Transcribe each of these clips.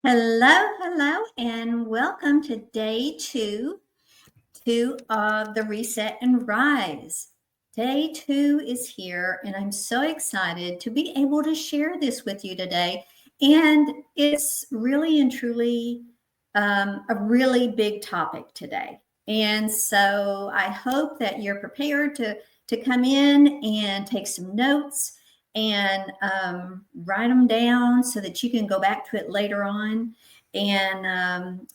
Hello, and welcome to day two of the Reset and Rise. Day two is here, and I'm so excited to be able to share this with you today. And it's really and truly a really big topic today. And so I hope that you're prepared to come in and take some notes and write them down so that you can go back to it later on and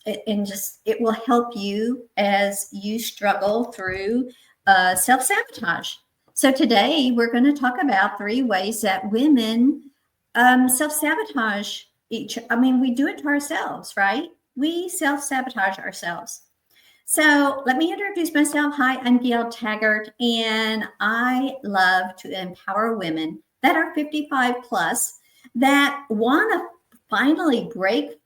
just it will help you as you struggle through self-sabotage. So today we're going to talk about 3 ways that women self-sabotage we do it to ourselves, right? We self-sabotage ourselves. So let me introduce myself. Hi, I'm Gail Taggart, and I love to empower women that are 55 plus that want to finally break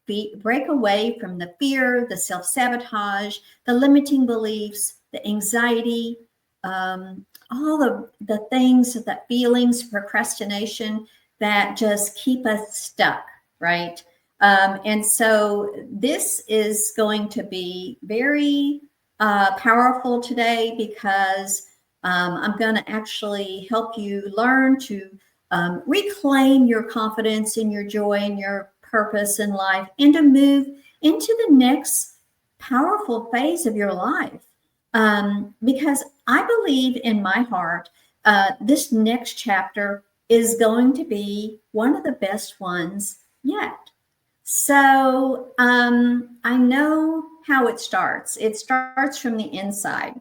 away from the fear, the self-sabotage, the limiting beliefs, the anxiety, all the things, the feelings, procrastination that just keep us stuck, right? And so this is going to be very powerful today because I'm going to actually help you learn to reclaim your confidence and your joy and your purpose in life and to move into the next powerful phase of your life. Because I believe in my heart, this next chapter is going to be one of the best ones yet. So I know how it starts. It starts from the inside.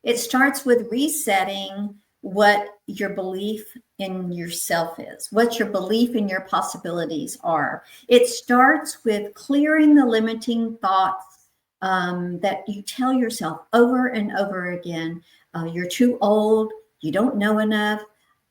It starts with resetting what your belief in yourself is, what your belief in your possibilities are. It starts with clearing the limiting thoughts that you tell yourself over and over again. You're too old. You don't know enough.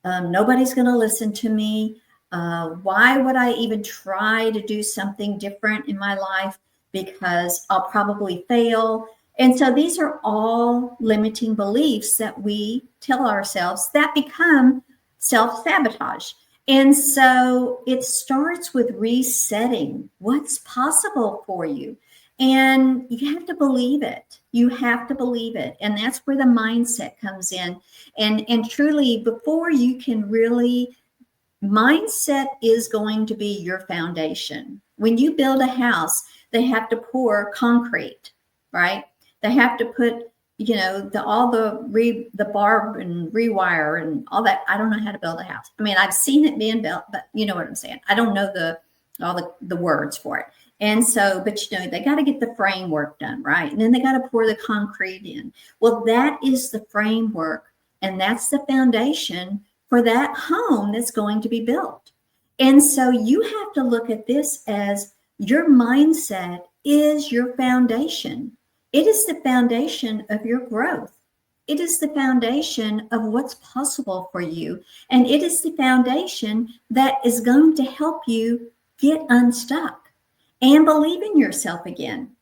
Nobody's going to listen to me. Why would I even try to do something different in my life? Because I'll probably fail. And so these are all limiting beliefs that we tell ourselves that become self-sabotage. And so it starts with resetting what's possible for you. And you have to believe it. You have to believe it. And that's where the mindset comes in. And truly, before you can really mindset is going to be your foundation. When you build a house, they have to pour concrete, right? They have to put, all the barb and rewire and all that. I don't know how to build a house. I mean, I've seen it being built, but you know what I'm saying. I don't know all the words for it. And so, but they got to get the framework done, right? And then they got to pour the concrete in. Well, that is the framework, and that's the foundation for that home that's going to be built. And so you have to look at this as your mindset is your foundation. It is the foundation of your growth. It is the foundation of what's possible for you. And it is the foundation that is going to help you get unstuck and believe in yourself again.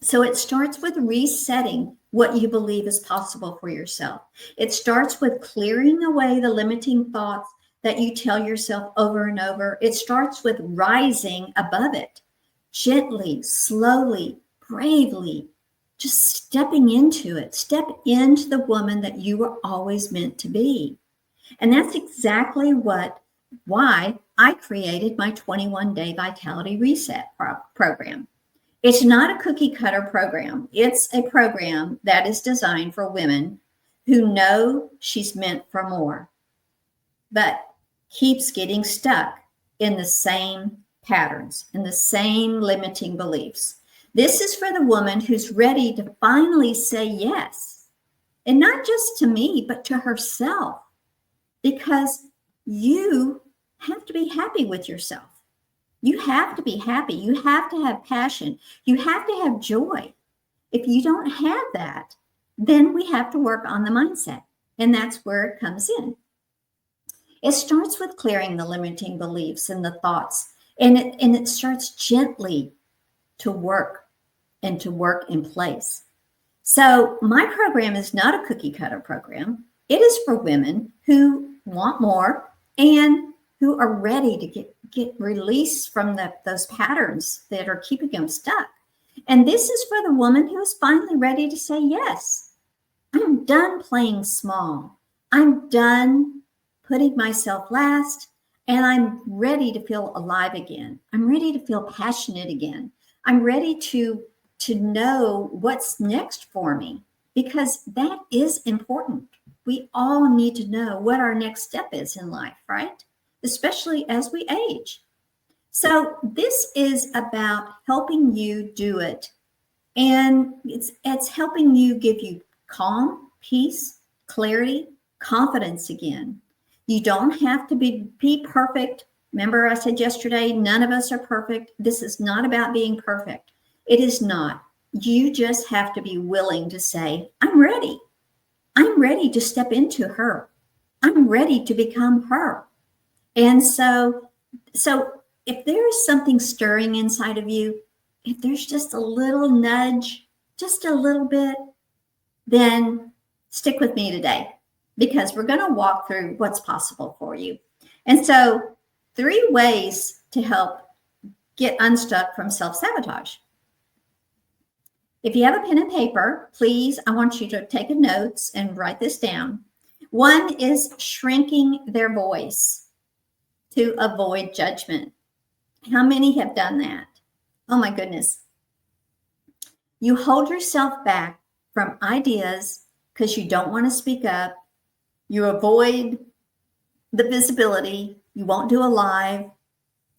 So it starts with resetting what you believe is possible for yourself. It starts with clearing away the limiting thoughts that you tell yourself over and over. It starts with rising above it, gently, slowly, bravely, just stepping into it. Step into the woman that you were always meant to be. And that's exactly why I created my 21-day Vitality Reset program. It's not a cookie cutter program. It's a program that is designed for women who know she's meant for more, but keeps getting stuck in the same patterns, in the same limiting beliefs. This is for the woman who's ready to finally say yes, and not just to me, but to herself, because you have to be happy with yourself. You have to be happy. You have to have passion. You have to have joy. If you don't have that, then we have to work on the mindset. And that's where it comes in. It starts with clearing the limiting beliefs and the thoughts. And it starts gently to work and to work in place. So my program is not a cookie cutter program. It is for women who want more and who are ready to get released from those patterns that are keeping them stuck. And this is for the woman who is finally ready to say, yes, I'm done playing small. I'm done putting myself last, and I'm ready to feel alive again. I'm ready to feel passionate again. I'm ready to know what's next for me, because that is important. We all need to know what our next step is in life, right? Especially as we age. So this is about helping you do it. And it's helping you, give you calm, peace, clarity, confidence again. You don't have to be perfect. Remember, I said yesterday, none of us are perfect. This is not about being perfect. It is not. You just have to be willing to say, I'm ready. I'm ready to step into her. I'm ready to become her. And so if there is something stirring inside of you, if there's just a little nudge, just a little bit, then stick with me today, because we're going to walk through what's possible for you. And so 3 ways to help get unstuck from self-sabotage. If you have a pen and paper, please, I want you to take notes and write this down. 1 is shrinking their voice to avoid judgment. How many have done that? Oh my goodness. You hold yourself back from ideas because you don't want to speak up. You avoid the visibility. You won't do a live.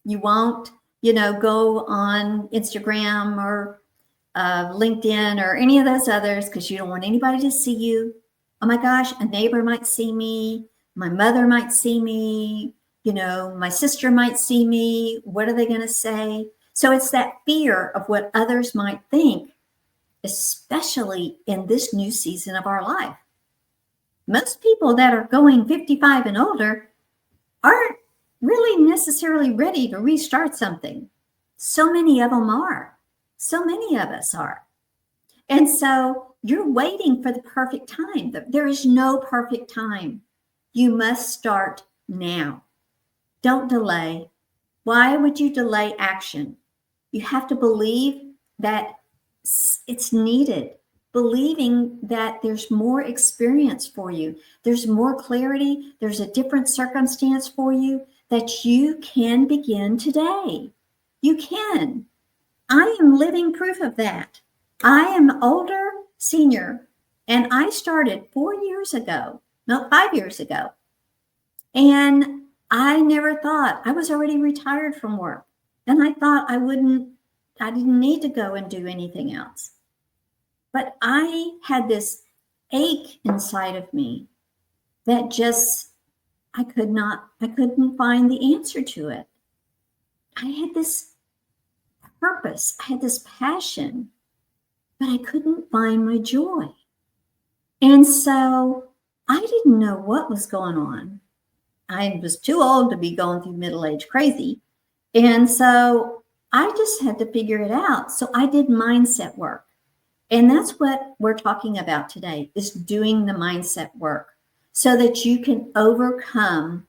You won't, go on Instagram or LinkedIn or any of those others because you don't want anybody to see you. Oh my gosh, a neighbor might see me. My mother might see me. My sister might see me. What are they going to say? So it's that fear of what others might think, especially in this new season of our life. Most people that are going 55 and older aren't really necessarily ready to restart something. So many of them are. So many of us are. And so you're waiting for the perfect time. There is no perfect time. You must start now. Don't delay. Why would you delay action? You have to believe that it's needed. Believing that there's more experience for you. There's more clarity. There's a different circumstance for you that you can begin today. You can. I am living proof of that. I am older senior, and I started 5 years ago. And I never thought, I was already retired from work. And I thought I didn't need to go and do anything else. But I had this ache inside of me that just, I couldn't find the answer to it. I had this purpose, I had this passion, but I couldn't find my joy. And so I didn't know what was going on. I was too old to be going through middle-age crazy. And so I just had to figure it out. So I did mindset work. And that's what we're talking about today, is doing the mindset work so that you can overcome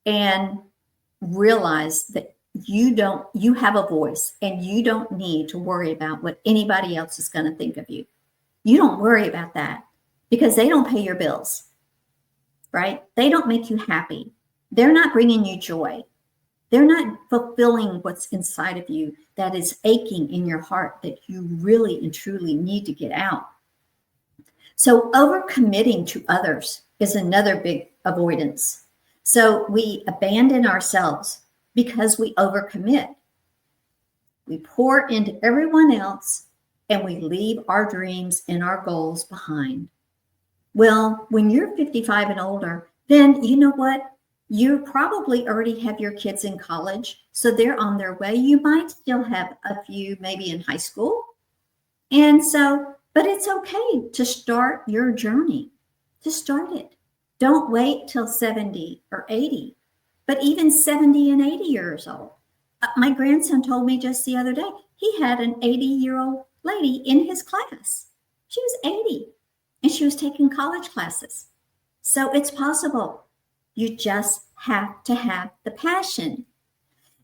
and realize that you have a voice and you don't need to worry about what anybody else is going to think of you. You don't worry about that because they don't pay your bills, right? They don't make you happy. They're not bringing you joy. They're not fulfilling what's inside of you that is aching in your heart that you really and truly need to get out. So overcommitting to others is another big avoidance. So we abandon ourselves because we overcommit. We pour into everyone else and we leave our dreams and our goals behind. Well, when you're 55 and older, then you know what? You probably already have your kids in college, so they're on their way. You might still have a few maybe in high school. And so, but it's okay to start your journey, to start it. Don't wait till 70 or 80, but even 70 and 80 years old. My grandson told me just the other day, he had an 80-year-old lady in his class. She was 80 and she was taking college classes. So it's possible. You just have to have the passion.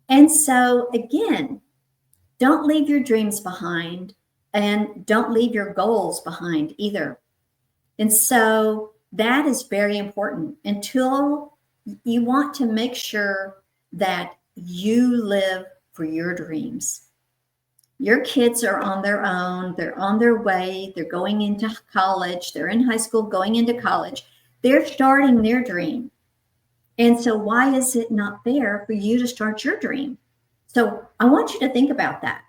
And so, again, don't leave your dreams behind and don't leave your goals behind either. And so that is very important until you want to make sure that you live for your dreams. Your kids are on their own. They're on their way. They're going into college. They're in high school, going into college. They're starting their dream. And so why is it not fair for you to start your dream? So I want you to think about that.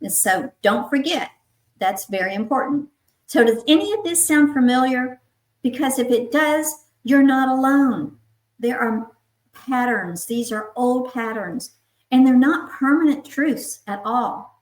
And so don't forget, that's very important. So does any of this sound familiar? Because if it does, you're not alone. There are patterns. These are old patterns, and they're not permanent truths at all.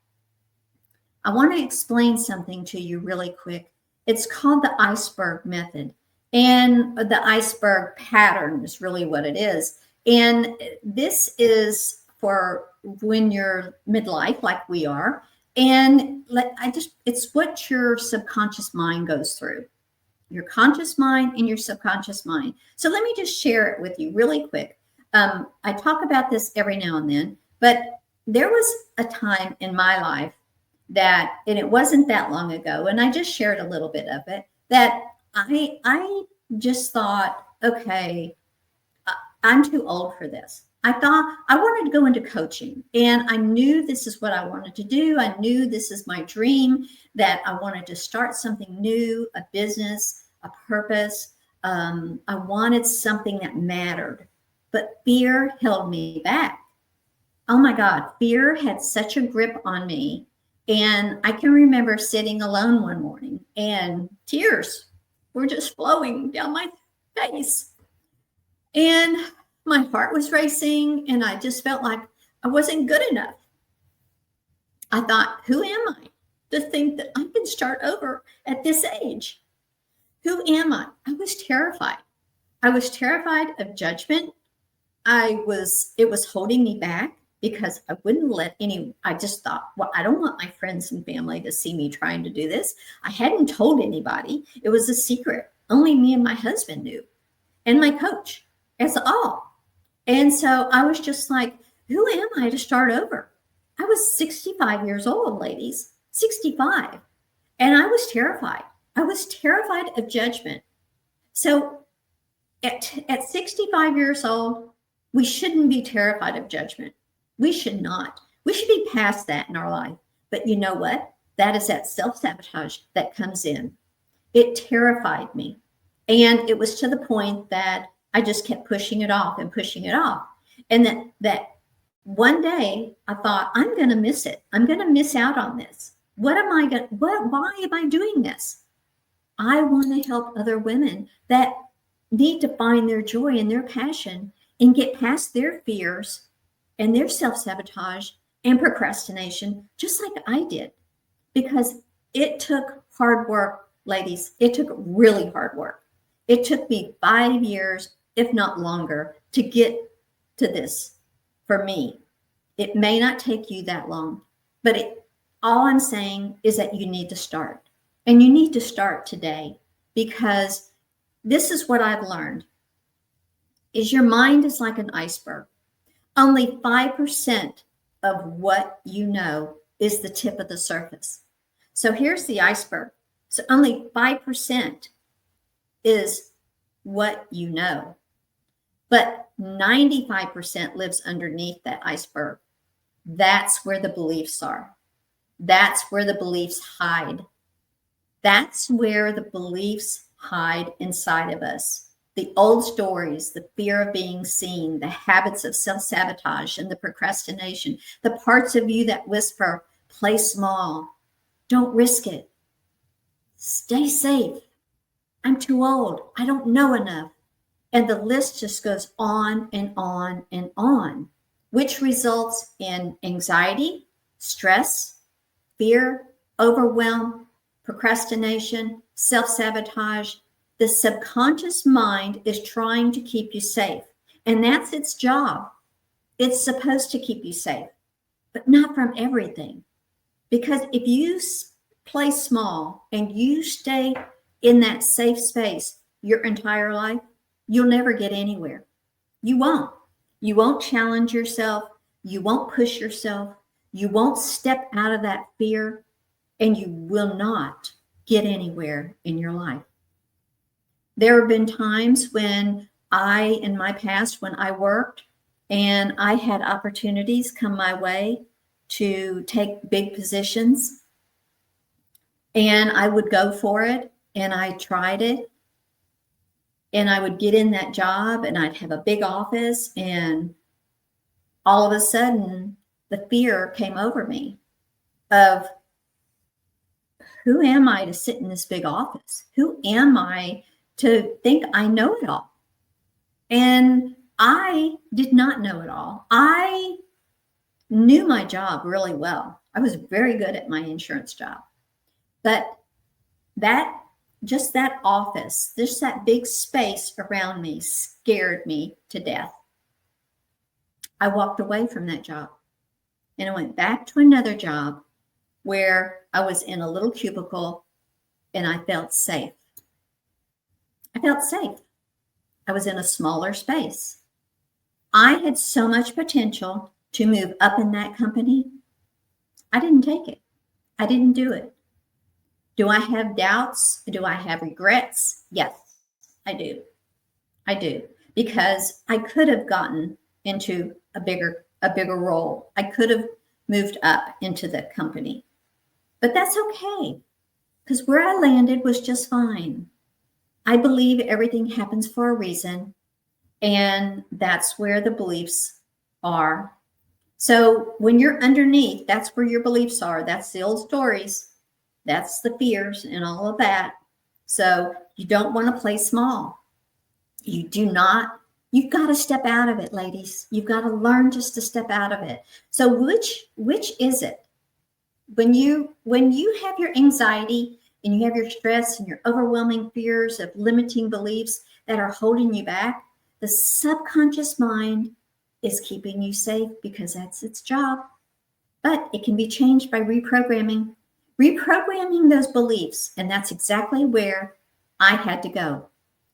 I want to explain something to you really quick. It's called the iceberg method, and the iceberg pattern is really what it is. And this is for when you're midlife, like we are. And it's what your subconscious mind goes through, your conscious mind and your subconscious mind. So let me just share it with you really quick. I talk about this every now and then, but there was a time in my life that, and it wasn't that long ago, and I just shared a little bit of it, that I just thought, okay, I'm too old for this. I thought I wanted to go into coaching, and I knew this is what I wanted to do. I knew this is my dream, that I wanted to start something new, a business, a purpose. I wanted something that mattered, but fear held me back. Oh my God, fear had such a grip on me. And I can remember sitting alone one morning and tears were just flowing down my face. And my heart was racing, and I just felt like I wasn't good enough. I thought, who am I to think that I can start over at this age? Who am I? I was terrified. I was terrified of judgment. It was holding me back because I wouldn't let I just thought, well, I don't want my friends and family to see me trying to do this. I hadn't told anybody. It was a secret. Only me and my husband knew, and my coach. That's all. And so I was just like, who am I to start over? I was 65 years old, ladies, 65. And I was terrified. I was terrified of judgment. So at 65 years old, we shouldn't be terrified of judgment. We should not. We should be past that in our life. But you know what? That is that self-sabotage that comes in. It terrified me. And it was to the point that I just kept pushing it off and pushing it off. And that one day I thought, I'm going to miss it. I'm going to miss out on this. Why am I doing this? I want to help other women that need to find their joy and their passion and get past their fears and their self-sabotage and procrastination, just like I did. Because it took hard work, ladies. It took really hard work. It took me 5 years, if not longer, to get to this for me. It may not take you that long, but all I'm saying is that you need to start. And you need to start today, because this is what I've learned, is your mind is like an iceberg. Only 5% of what you know is the tip of the surface. So here's the iceberg. So only 5% is what you know. But 95% lives underneath that iceberg. That's where the beliefs are. That's where the beliefs hide. That's where the beliefs hide inside of us. The old stories, the fear of being seen, the habits of self-sabotage and the procrastination, the parts of you that whisper, play small, don't risk it, stay safe, I'm too old, I don't know enough. And the list just goes on and on and on, which results in anxiety, stress, fear, overwhelm, procrastination, self-sabotage. The subconscious mind is trying to keep you safe, and that's its job. It's supposed to keep you safe, but not from everything. Because if you play small and you stay in that safe space your entire life, you'll never get anywhere. You won't. You won't challenge yourself. You won't push yourself. You won't step out of that fear, and you will not get anywhere in your life. There have been times when in my past, when I worked and I had opportunities come my way to take big positions, and I would go for it, and I tried it, and I would get in that job, and I'd have a big office, and all of a sudden the fear came over me of, who am I to sit in this big office? Who am I to think I know it all? And I did not know it all. I knew my job really well. I was very good at my insurance job. But that office, just that big space around me scared me to death. I walked away from that job and I went back to another job where I was in a little cubicle and I felt safe. I felt safe. I was in a smaller space. I had so much potential to move up in that company. I didn't take it. I didn't do it. Do I have doubts? Do I have regrets? Yes, I do. I do. Because I could have gotten into a bigger role. I could have moved up into the company. But that's okay, because where I landed was just fine. I believe everything happens for a reason, and that's where the beliefs are. So when you're underneath, that's where your beliefs are. That's the old stories. That's the fears and all of that. So you don't want to play small. You do not. You've got to step out of it, ladies. You've got to learn just to step out of it. So which is it? When you have your anxiety and you have your stress and your overwhelming fears of limiting beliefs that are holding you back, the subconscious mind is keeping you safe because that's its job. But it can be changed by reprogramming those beliefs. And that's exactly where I had to go.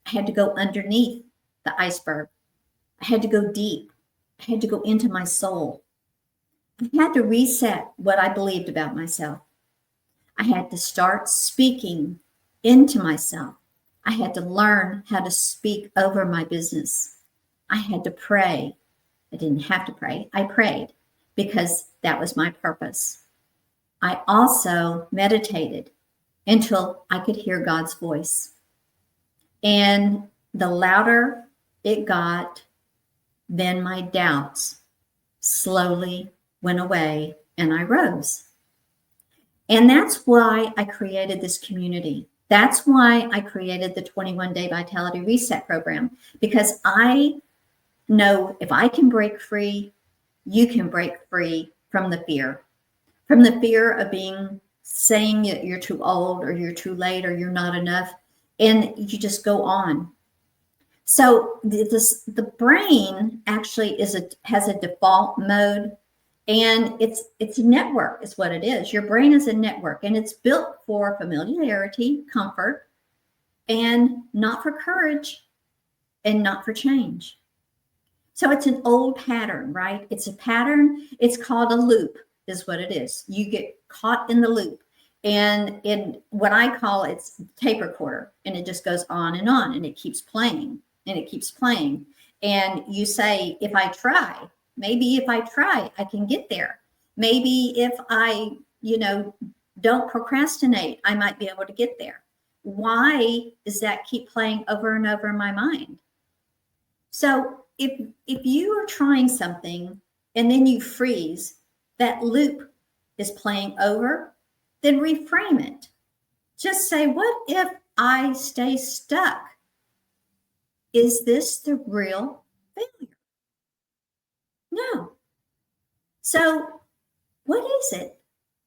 I had to go underneath the iceberg. I had to go deep. I had to go into my soul. I had to reset what I believed about myself. I had to start speaking into myself. I had to learn how to speak over my business. I had to pray. I didn't have to pray. I prayed because that was my purpose. I also meditated until I could hear God's voice. And the louder it got, then my doubts slowly went away and I rose. And that's why I created this community. That's why I created the 21-day Vitality Reset program, because I know if I can break free, you can break free from the fear of saying that you're too old or you're too late or you're not enough. And you just go on. So the brain actually has a default mode, and it's a network is what it is. Your brain is a network, and it's built for familiarity, comfort, and not for courage and not for change. So it's an old pattern, right? It's a pattern. It's called a loop is what it is. You get caught in the loop. And in what I call it's tape recorder, and it just goes on, and it keeps playing, and it keeps playing. And you say, if I try, I can get there. Maybe if I, don't procrastinate, I might be able to get there. Why does that keep playing over and over in my mind? So if you are trying something and then you freeze, that loop is playing over, then reframe it. Just say, what if I stay stuck? Is this the real failure? No. So what is it?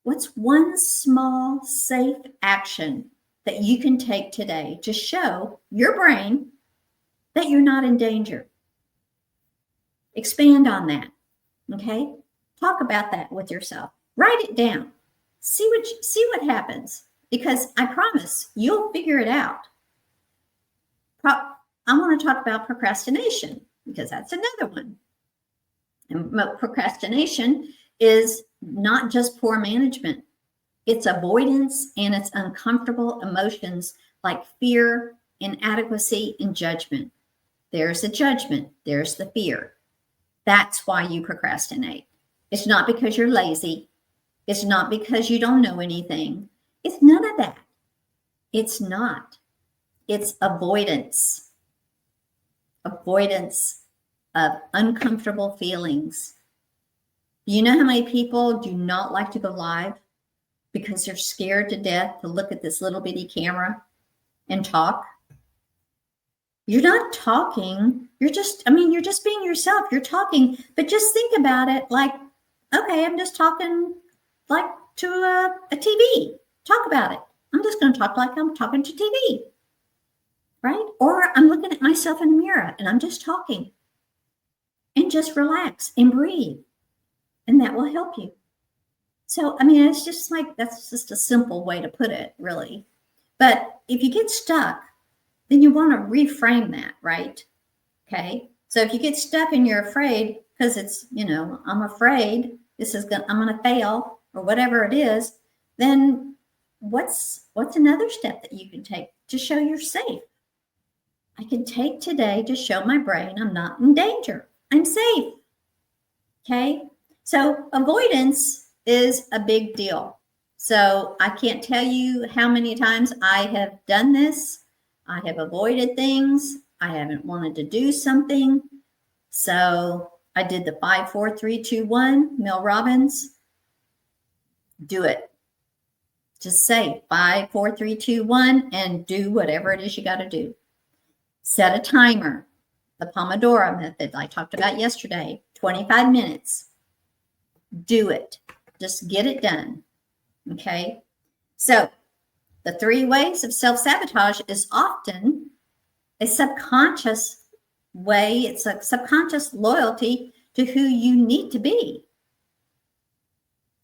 What's one small, safe action that you can take today to show your brain that you're not in danger? Expand on that, okay? Talk about that with yourself. Write it down. See what happens, because I promise you'll figure it out. I want to talk about procrastination. because that's another one. And procrastination is not just poor management. It's avoidance and it's uncomfortable emotions like fear, inadequacy, and judgment. There's the judgment. There's the fear. That's why you procrastinate. It's not because you're lazy. It's not because you don't know anything. It's none of that. It's not. It's avoidance. Avoidance of uncomfortable feelings. You know how many people do not like to go live because they're scared to death to look at this little bitty camera and talk? You're not talking. You're just being yourself. You're talking, but just think about it like, okay, I'm just talking like to a TV. Talk about it. I'm just going to talk like I'm talking to TV, right? Or I'm looking at myself in the mirror and I'm just talking. And just relax and breathe. And that will help you. So, it's just like, that's just a simple way to put it, really. But if you get stuck, then you want to reframe that, right? Okay. So if you get stuck and you're afraid, because it's, I'm afraid I'm going to fail or whatever it is, then what's another step that you can take to show you're safe? I can take today to show my brain I'm not in danger. I'm safe. Okay. So avoidance is a big deal. So I can't tell you how many times I have done this. I have avoided things. I haven't wanted to do something. So I did the 5, 4, 3, 2, 1, Mel Robbins. Do it. Just say 5, 4, 3, 2, 1, and do whatever it is you got to do. Set a timer. The Pomodoro method I talked about yesterday, 25 minutes. Do it. Just get it done. Okay. So the 3 ways of self-sabotage is often a subconscious way. It's a subconscious loyalty to who you need to be.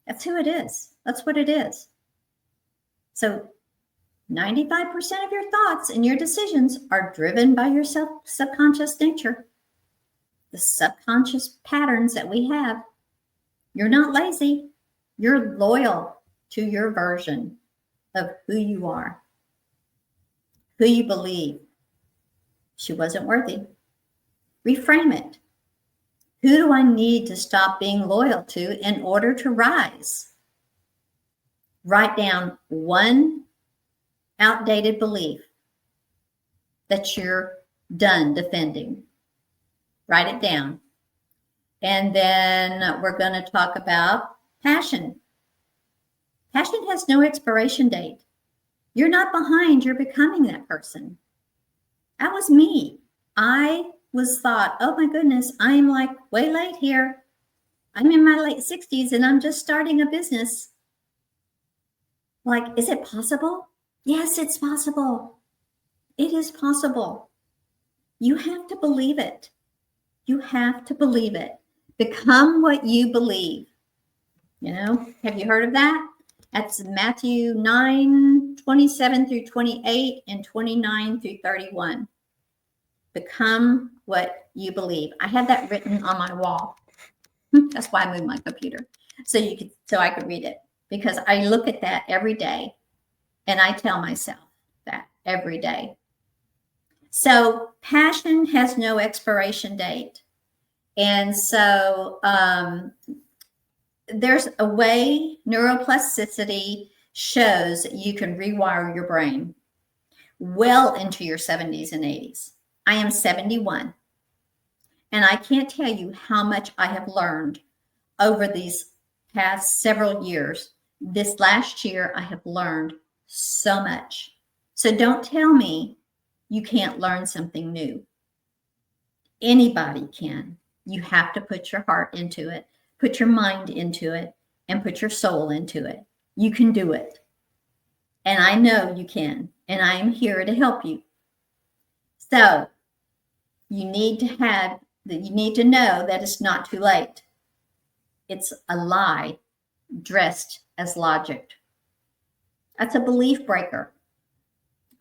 That's who it is. That's what it is. So 95% of your thoughts and your decisions are driven by your subconscious nature. The subconscious patterns that we have. You're not lazy. You're loyal to your version of who you are, who you believe. She wasn't worthy. Reframe it. Who do I need to stop being loyal to in order to rise? Write down one outdated belief that you're done defending. Write it down. And then we're going to talk about passion. Passion has no expiration date. You're not behind, you're becoming that person. That was me. I was thought, oh my goodness, I'm like way late here. I'm in my late 60s and I'm just starting a business. Like, is it possible? Yes, it's possible. It is possible. You have to believe it. You have to believe it. Become what you believe. Have you heard of that? That's Matthew 9, 27 through 28 and 29 through 31. Become what you believe. I had that written on my wall. That's why I moved my computer. So I could read it, because I look at that every day and I tell myself that every day. So passion has no expiration date. And so there's a way neuroplasticity shows that you can rewire your brain well into your 70s and 80s. I am 71, and I can't tell you how much I have learned over these past several years. This last year, I have learned so much. So don't tell me you can't learn something new. Anybody can. You have to put your heart into it, put your mind into it, and put your soul into it. You can do it. And I know you can. And I am here to help you. So you need to know that it's not too late. It's a lie dressed as logic. That's a belief breaker.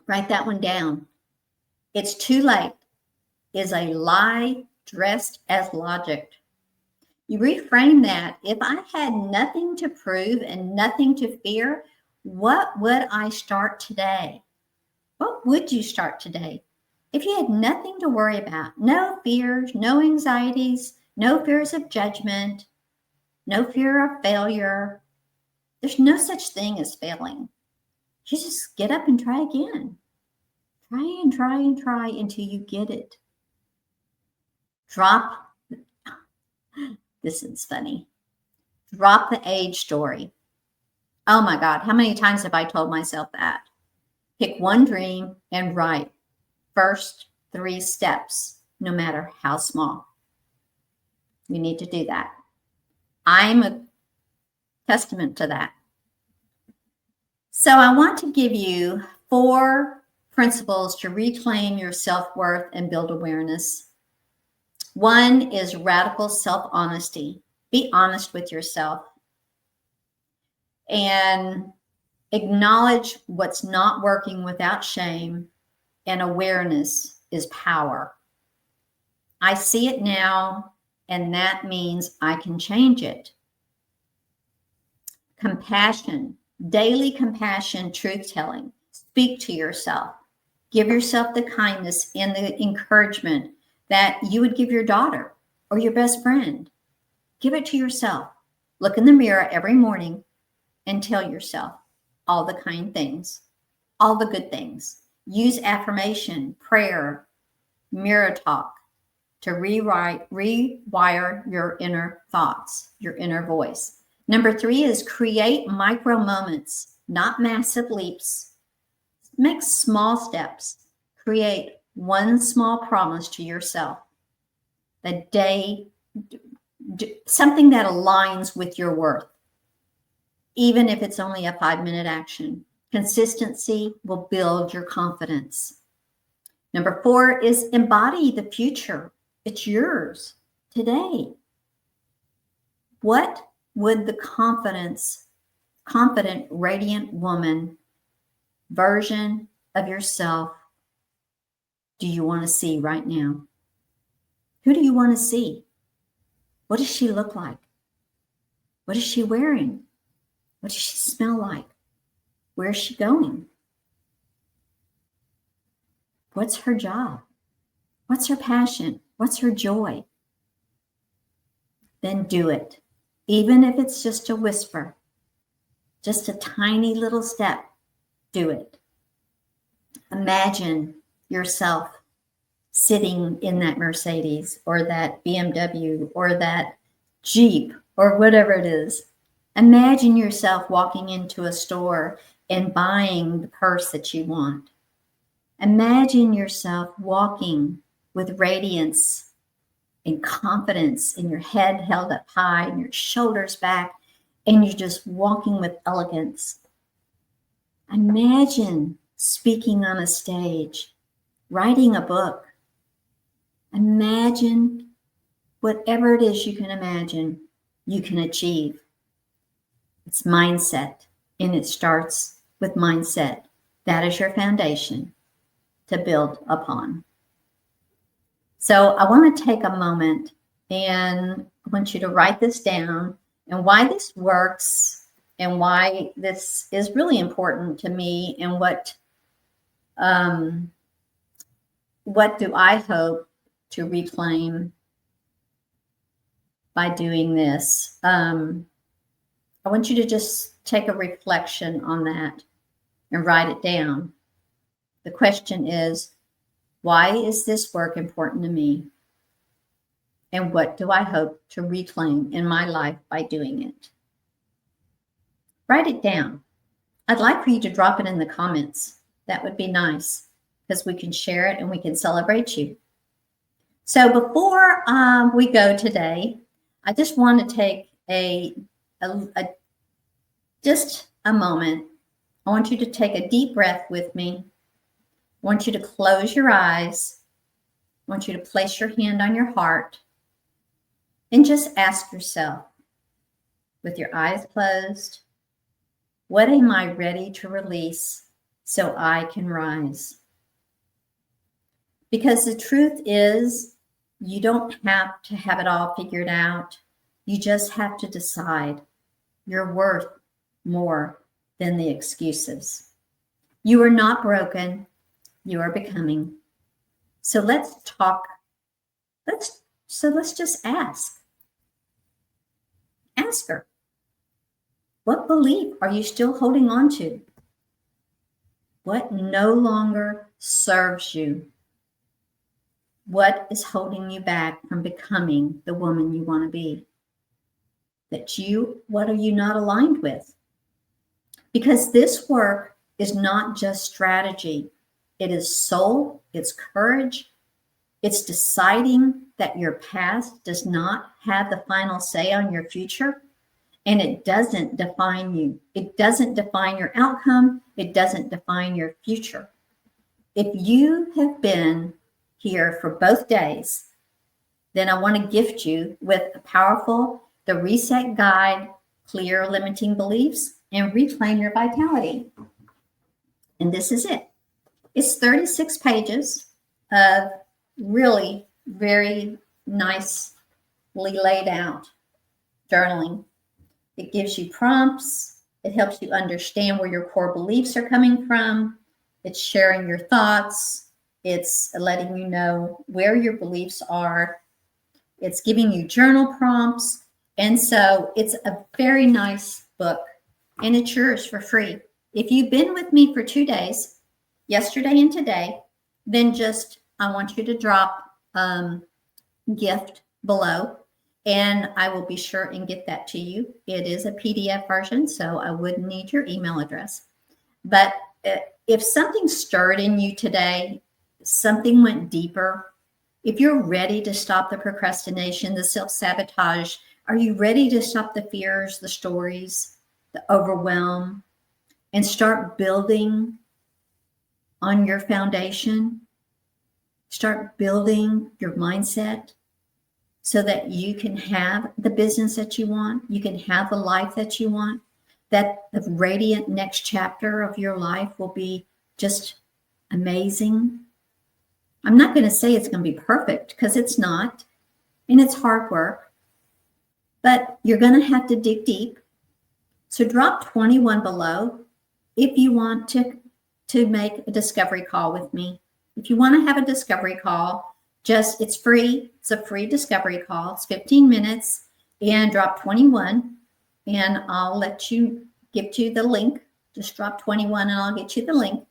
Write that one down. It's too late is a lie dressed as logic. You reframe that. If I had nothing to prove and nothing to fear, what would I start today? What would you start today? If you had nothing to worry about, no fears, no anxieties, no fears of judgment, no fear of failure, there's no such thing as failing. You just get up and try again. Try and try and try until you get it. This is funny. Drop the age story. Oh my God, how many times have I told myself that? Pick one dream and write first 3 steps, no matter how small. You need to do that. I'm a testament to that. So I want to give you 4 principles to reclaim your self-worth and build awareness. 1 is radical self-honesty. Be honest with yourself and acknowledge what's not working without shame, and awareness is power. I see it now, and that means I can change it. Compassion, daily compassion, truth-telling. Speak to yourself. Give yourself the kindness and the encouragement that you would give your daughter or your best friend. Give it to yourself. Look in the mirror every morning and tell yourself all the kind things, all the good things. Use affirmation, prayer, mirror talk to rewire your inner thoughts, your inner voice. Number 3 is create micro moments, not massive leaps. Make small steps. Create one small promise to yourself. The day, something that aligns with your worth, even if it's only a 5-minute action. Consistency will build your confidence. Number 4 is embody the future. It's yours today. What would the confident, radiant woman version of yourself do you want to see right now? Who do you want to see? What does she look like? What is she wearing? What does she smell like? Where is she going? What's her job? What's her passion? What's her joy? Then do it. Even if it's just a whisper, just a tiny little step, do it. Imagine yourself sitting in that Mercedes or that BMW or that Jeep or whatever it is. Imagine yourself walking into a store and buying the purse that you want. Imagine yourself walking with radiance and confidence, and your head held up high and your shoulders back, and you're just walking with elegance. Imagine speaking on a stage, writing a book. Imagine whatever it is you can imagine, you can achieve. It's mindset, and it starts with mindset. That is your foundation to build upon. So I want to take a moment and I want you to write this down and why this works and why this is really important to me and what do I hope to reclaim by doing this. I want you to just take a reflection on that and write it down. The question is, why is this work important to me? And what do I hope to reclaim in my life by doing it? Write it down. I'd like for you to drop it in the comments. That would be nice because we can share it and we can celebrate you. So before we go today, I just want to take just a moment. I want you to take a deep breath with me. I want you to close your eyes. I want you to place your hand on your heart and just ask yourself, with your eyes closed, what am I ready to release so I can rise? Because the truth is, You don't have to have it all figured out. You just have to decide you're worth more than the excuses. You are not broken. You are becoming. So let's talk. Let's just ask. Ask her. What belief are you still holding on to? What no longer serves you? What is holding you back from becoming the woman you want to be? What are you not aligned with? Because this work is not just strategy. It is soul, it's courage, it's deciding that your past does not have the final say on your future, and it doesn't define you. It doesn't define your outcome. It doesn't define your future. If you have been here for both days, then I want to gift you with a powerful The Reset Guide, Clear Limiting Beliefs, and Reclaim Your Vitality. And this is it. It's 36 pages of really very nicely laid out journaling. It gives you prompts. It helps you understand where your core beliefs are coming from. It's sharing your thoughts. It's letting you know where your beliefs are. It's giving you journal prompts. And so it's a very nice book, and it's yours for free. If you've been with me for 2 days, yesterday and today, then I want you to drop gift below, and I will be sure and get that to you. It is a PDF version, so I wouldn't need your email address. But if something stirred in you today, something went deeper, if you're ready to stop the procrastination, the self-sabotage, are you ready to stop the fears, the stories, the overwhelm, and start building on your foundation? Start building your mindset so that you can have the business that you want, you can have the life that you want, that the radiant next chapter of your life will be just amazing. I'm not going to say it's going to be perfect, because it's not, and it's hard work, but you're going to have to dig deep. So drop 21 below if you want to make a discovery call with me. If you want to have a discovery call, it's free. It's a free discovery call. It's 15 minutes, and drop 21, and I'll give you the link. Just drop 21 and I'll get you the link.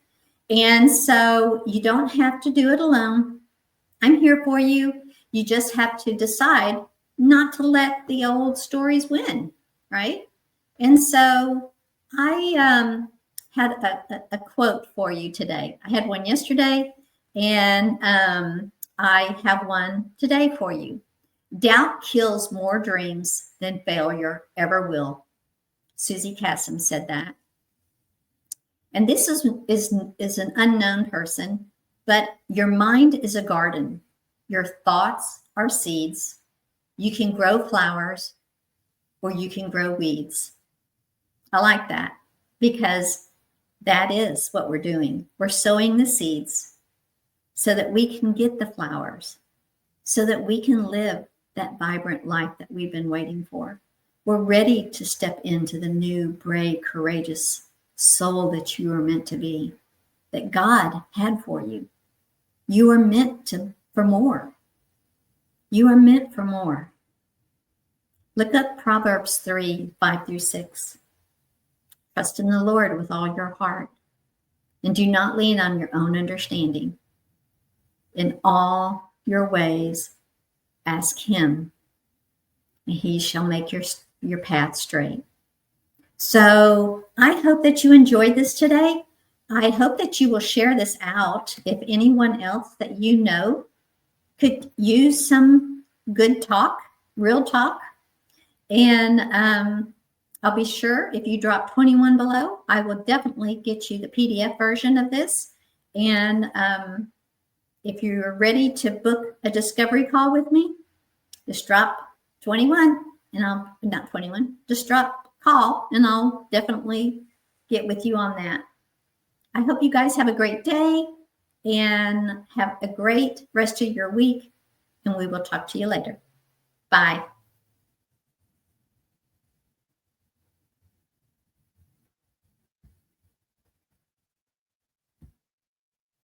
And so you don't have to do it alone. I'm here for you. You just have to decide not to let the old stories win, right? And so I had a quote for you today. I had one yesterday, and I have one today for you. Doubt kills more dreams than failure ever will. Susie Kassem said that. And this is an unknown person, but your mind is a garden. Your thoughts are seeds. You can grow flowers, or you can grow weeds. I like that, because that is what we're doing. We're sowing the seeds so that we can get the flowers, so that we can live that vibrant life that we've been waiting for. We're ready to step into the new, brave, courageous soul that you are meant to be, that God had for you. You are meant for more. You are meant for more. Look up Proverbs 3:5-6. Trust in the Lord with all your heart, and do not lean on your own understanding. In all your ways, ask him, and he shall make your path straight. So I hope that you enjoyed this today. I hope that you will share this out if anyone else that you know could use some good talk, real talk. And I'll be sure, if you drop 21 below, I will definitely get you the PDF version of this. And if you're ready to book a discovery call with me, just drop 21, and not 21, just drop call, and I'll definitely get with you on that. I hope you guys have a great day and have a great rest of your week. and we will talk to you later. Bye.